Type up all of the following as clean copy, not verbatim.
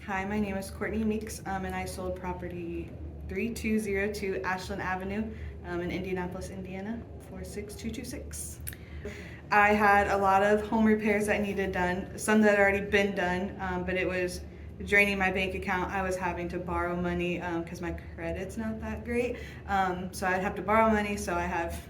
Hi, my name is Courtney Meeks, and I sold property 3202 Ashland Avenue in Indianapolis, Indiana, 46226. I had a lot of home repairs that needed done, some that had already been done, but it was draining my bank account. I was having to borrow money because my credit's not that great, so I'd have to borrow money, so I have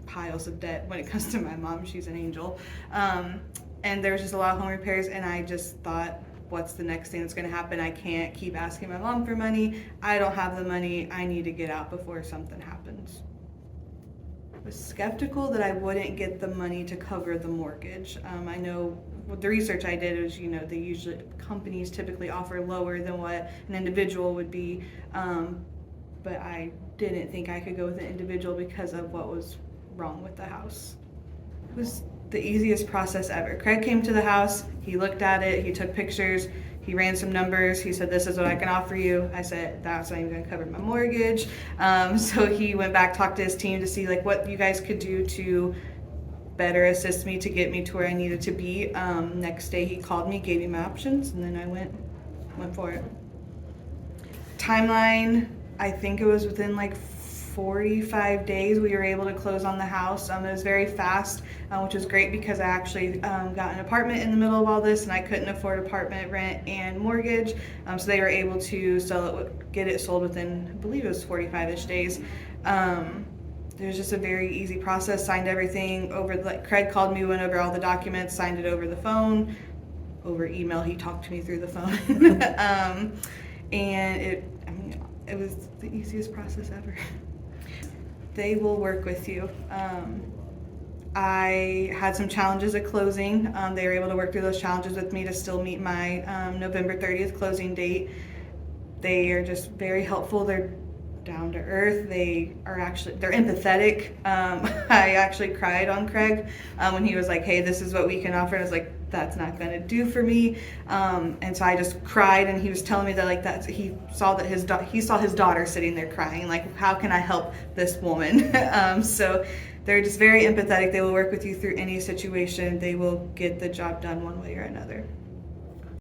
piles of debt when it comes to my mom. She's an angel. And there was just a lot of home repairs, and I just thought, what's the next thing that's going to happen? I can't keep asking my mom for money. I don't have the money. I need to get out before something happens. I was skeptical that I wouldn't get the money to cover the mortgage. I know what the research I did was, companies typically offer lower than what an individual would be, but I didn't think I could go with an individual because of what was wrong with the house. It was the easiest process ever. Craig came to the house, he looked at it, he took pictures, he ran some numbers, he said, this is what I can offer you. I said, that's not even gonna cover my mortgage. So he went back, talked to his team to see what you guys could do to better assist me to get me to where I needed to be. Next day he called me, gave me my options, and then I went for it. Timeline, I think it was within 45 days we were able to close on the house. It was very fast, which was great because I actually got an apartment in the middle of all this, and I couldn't afford apartment rent and mortgage, so they were able to get it sold within, I believe it was 45-ish days. It was just a very easy process. Signed everything over, Craig called me, went over all the documents, signed it over the phone, over email. He talked to me through the phone, and it was the easiest process ever. They will work with you. I had some challenges at closing. They were able to work through those challenges with me to still meet my November 30th closing date. They are just very helpful. They're down to earth. They're empathetic. I actually cried on Craig when he was like, hey, this is what we can offer. And I was like, that's not gonna do for me. And so I just cried, and he was telling me that he saw his daughter sitting there crying, how can I help this woman? So they're just very empathetic. They will work with you through any situation. They will get the job done one way or another.